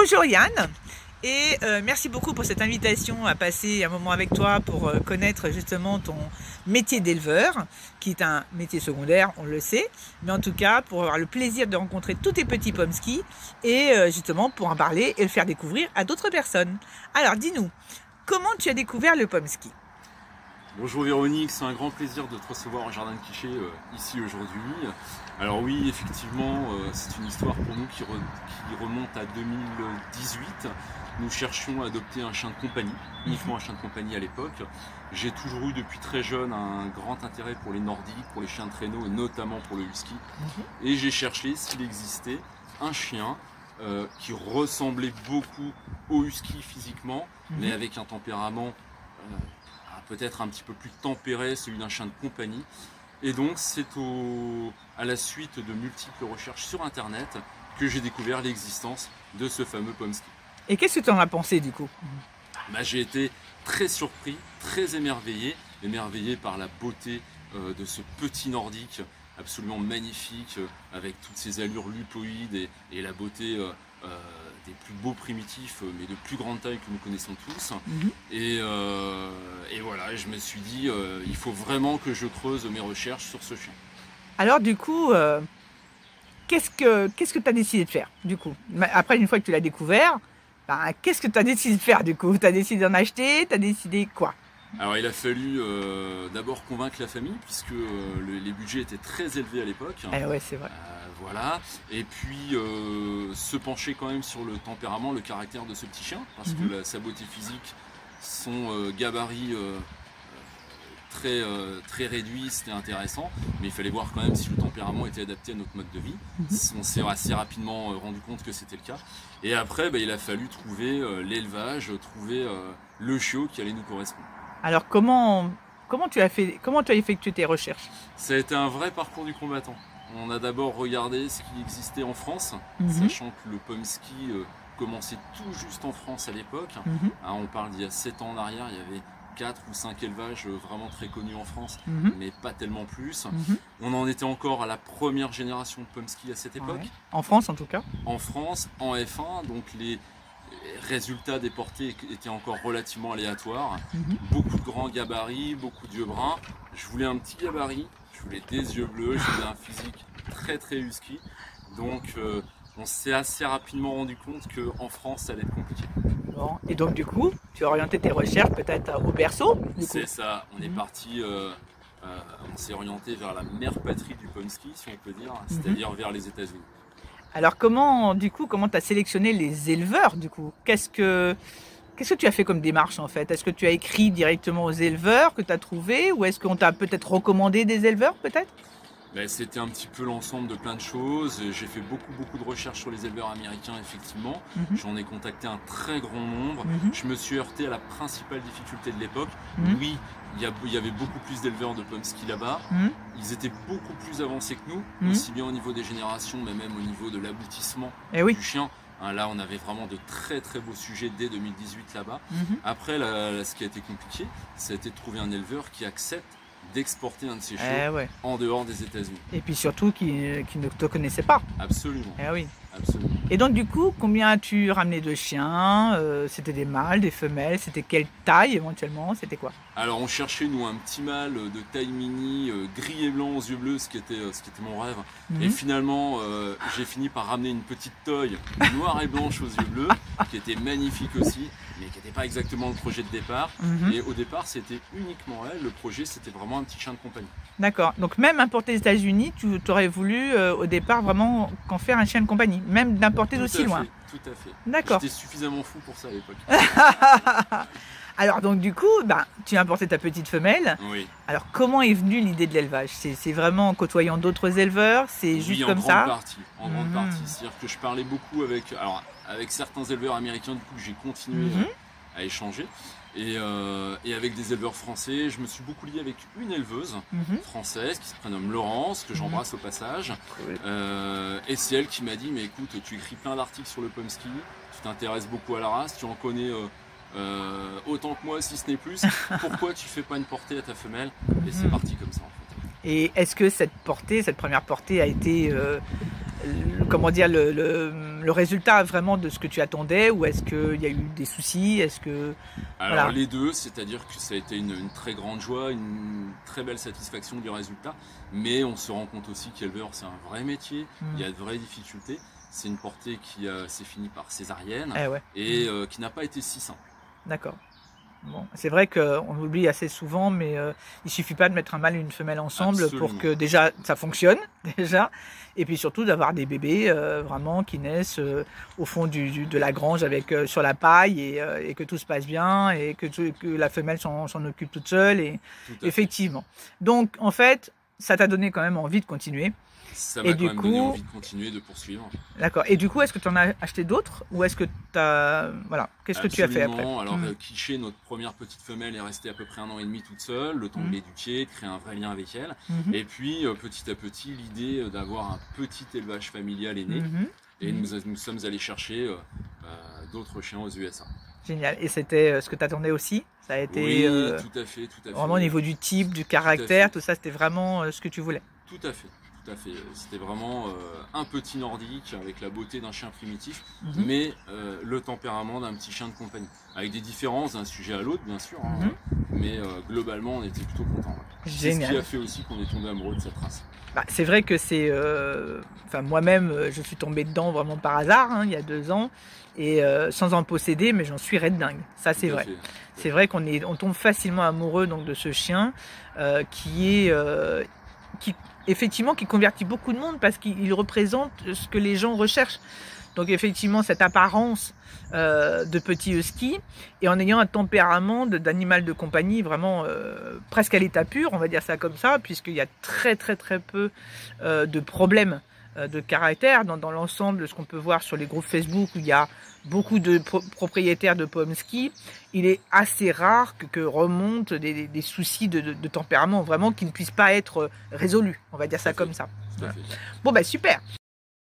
Bonjour Yann, et merci beaucoup pour cette invitation à passer un moment avec toi pour connaître justement ton métier d'éleveur, qui est un métier secondaire, on le sait, mais en tout cas pour avoir le plaisir de rencontrer tous tes petits pomskis et justement pour en parler et le faire découvrir à d'autres personnes. Alors dis-nous, comment tu as découvert le pomski? Bonjour Véronique, c'est un grand plaisir de te recevoir au Jardin de Quiché ici aujourd'hui. Alors oui, effectivement, c'est une histoire pour nous qui remonte à 2018. Nous cherchions à adopter un chien de compagnie, uniquement un chien de compagnie à l'époque. J'ai toujours eu depuis très jeune un grand intérêt pour les nordiques, pour les chiens de traîneau et notamment pour le husky. Et j'ai cherché s'il existait un chien qui ressemblait beaucoup au husky physiquement, mais avec un tempérament peut-être un petit peu plus tempéré, celui d'un chien de compagnie. Et donc c'est à la suite de multiples recherches sur internet que j'ai découvert l'existence de ce fameux pomski. Et qu'est-ce que tu en as pensé du coup? J'ai été très surpris, très émerveillé par la beauté de ce petit nordique absolument magnifique, avec toutes ses allures lupoïdes et la beauté des plus beaux primitifs, mais de plus grande taille que nous connaissons tous. Et voilà, je me suis dit, il faut vraiment que je creuse mes recherches sur ce chien. Alors du coup, qu'est-ce que tu as décidé de faire du coup? Après, une fois que tu l'as découvert, qu'est-ce que tu as décidé de faire du coup? Tu as décidé d'en acheter? Tu as décidé quoi? Alors il a fallu d'abord convaincre la famille, puisque les budgets étaient très élevés à l'époque. Eh ouais, c'est vrai. Voilà, et puis se pencher quand même sur le tempérament, le caractère de ce petit chien, parce que sa beauté physique, son gabarit très réduit, c'était intéressant, mais il fallait voir quand même si le tempérament était adapté à notre mode de vie. On s'est assez rapidement rendu compte que c'était le cas. Et après, il a fallu trouver l'élevage, trouver le chiot qui allait nous correspondre. Alors comment tu as effectué tes recherches? Ça a été un vrai parcours du combattant. On a d'abord regardé ce qui existait en France, sachant que le pomski commençait tout juste en France à l'époque. On parle d'il y a 7 ans en arrière, il y avait 4 ou 5 élevages vraiment très connus en France, mais pas tellement plus. On en était encore à la première génération de pomski à cette époque. En France en tout cas. En France, en F1, donc les résultats des portées étaient encore relativement aléatoires. Beaucoup de grands gabarits, beaucoup d'yeux bruns. Je voulais un petit gabarit, je voulais des yeux bleus, je voulais un physique très husky. Donc on s'est assez rapidement rendu compte qu'en France ça allait être compliqué. Bon. Et donc du coup, tu as orienté tes recherches peut-être au berceau? C'est ça, on est parti, on s'est orienté vers la mère patrie du pomski, si on peut dire, c'est-à-dire vers les États-Unis. Alors comment tu as sélectionné les éleveurs du coup? Qu'est-ce que tu as fait comme démarche en fait? Est-ce que tu as écrit directement aux éleveurs que tu as trouvés, ou est-ce qu'on t'a peut-être recommandé des éleveurs peut-être? C'était un petit peu l'ensemble de plein de choses. J'ai fait beaucoup de recherches sur les éleveurs américains, effectivement. J'en ai contacté un très grand nombre. Je me suis heurté à la principale difficulté de l'époque. Oui, il y avait beaucoup plus d'éleveurs de pomski là-bas. Ils étaient beaucoup plus avancés que nous, aussi bien au niveau des générations, mais même au niveau de l'aboutissement du chien. Là, on avait vraiment de très beaux sujets dès 2018 là-bas. Après, ce qui a été compliqué, ça a été de trouver un éleveur qui accepte d'exporter un de ces chiots en dehors des États-Unis. Et puis surtout qui ne te connaissait pas. Absolument. Oui. Absolument. Et donc du coup, combien as-tu ramené de chiens? C'était des mâles, des femelles? C'était quelle taille éventuellement? C'était quoi? Alors on cherchait nous un petit mâle de taille mini, gris et blanc aux yeux bleus, ce qui était mon rêve. Et finalement j'ai fini par ramener une petite toy noire et blanche aux yeux bleus, qui était magnifique aussi, mais qui n'était pas exactement le projet de départ. Et au départ c'était uniquement elle, le projet c'était vraiment un petit chien de compagnie. D'accord, donc même importé des États-Unis, tu aurais voulu au départ vraiment qu'en faire un chien de compagnie, même d'importer d'aussi loin. Tout à fait. D'accord. J'étais suffisamment fou pour ça à l'époque. Alors donc du coup, tu as importé ta petite femelle. Oui. Alors comment est venue l'idée de l'élevage? C'est vraiment en côtoyant d'autres éleveurs? C'est juste comme ça? En grande partie. C'est-à-dire que je parlais beaucoup avec certains éleveurs américains, du coup j'ai continué à échanger. Et avec des éleveurs français, je me suis beaucoup lié avec une éleveuse française qui se prénomme Laurence, que j'embrasse au passage. Et c'est elle qui m'a dit, mais écoute, tu écris plein d'articles sur le pomski, tu t'intéresses beaucoup à la race, tu en connais autant que moi si ce n'est plus, pourquoi tu fais pas une portée à ta femelle? Et c'est parti comme ça en fait. Et est-ce que cette première portée a été comment dire, le résultat vraiment de ce que tu attendais, ou est-ce qu'il y a eu des soucis? Est-ce que Alors voilà. les deux, c'est-à-dire que ça a été une très grande joie, une très belle satisfaction du résultat, mais on se rend compte aussi qu'éleveur c'est un vrai métier, il y a de vraies difficultés. C'est une portée qui s'est finie par césarienne Eh ouais. et qui n'a pas été si simple. D'accord. Bon, c'est vrai qu'on oublie assez souvent, mais il suffit pas de mettre un mâle et une femelle ensemble Absolument. pour que déjà ça fonctionne, déjà, et puis surtout d'avoir des bébés vraiment qui naissent au fond de la grange avec sur la paille et que tout se passe bien et que la femelle s'en occupe toute seule. Et Tout à fait. effectivement. Donc en fait, ça t'a donné quand même envie de continuer. Ça Et m'a du quand même donné coup- envie de continuer, de poursuivre. D'accord. Et du coup, est-ce que tu en as acheté d'autres ou est-ce que tu as voilà, qu'est-ce que tu as fait après? Absolument. Alors Mhm. Quiché, notre première petite femelle, est restée à peu près 1 an et demi toute seule, le temps de Mhm. l'éduquer, de créer un vrai lien avec elle. Mhm. Et puis petit à petit, l'idée d'avoir un petit élevage familial est née. Mhm. Et nous sommes allés chercher d'autres chiens aux USA. Génial. Et c'était ce que tu attendais aussi? Ça a été Oui, tout à fait, tout à fait. vraiment au niveau du type, du caractère, fait. tout ça, c'était vraiment ce que tu voulais. Tout à fait, tout à fait. C'était vraiment un petit nordique avec la beauté d'un chien primitif, Mhm. mais le tempérament d'un petit chien de compagnie. Avec des différences d'un sujet à l'autre, bien sûr, hein, Mhm. mais globalement, on était plutôt contents. Ouais. C'est ce qui Génial. a fait aussi qu'on est tombé amoureux de cette race. Bah, c'est vrai que c'est... Enfin, moi-même, je suis tombée dedans vraiment par hasard, hein, il y a 2 ans, et sans en posséder, mais j'en suis red dingue. Ça, c'est Tout à vrai. fait. C'est vrai on tombe facilement amoureux donc, de ce chien qui est... effectivement, qui convertit beaucoup de monde parce qu'il représente ce que les gens recherchent. Donc effectivement, cette apparence de petit husky, et en ayant un tempérament d'animal de compagnie vraiment presque à l'état pur, on va dire ça comme ça, puisqu'il y a très peu de problèmes de caractère dans l'ensemble de ce qu'on peut voir sur les groupes Facebook où il y a beaucoup de propriétaires de pomsky. Il est assez rare que remontent des soucis de tempérament vraiment qui ne puissent pas être résolus, on va dire ça comme ça. Tout à fait. Bon bah super.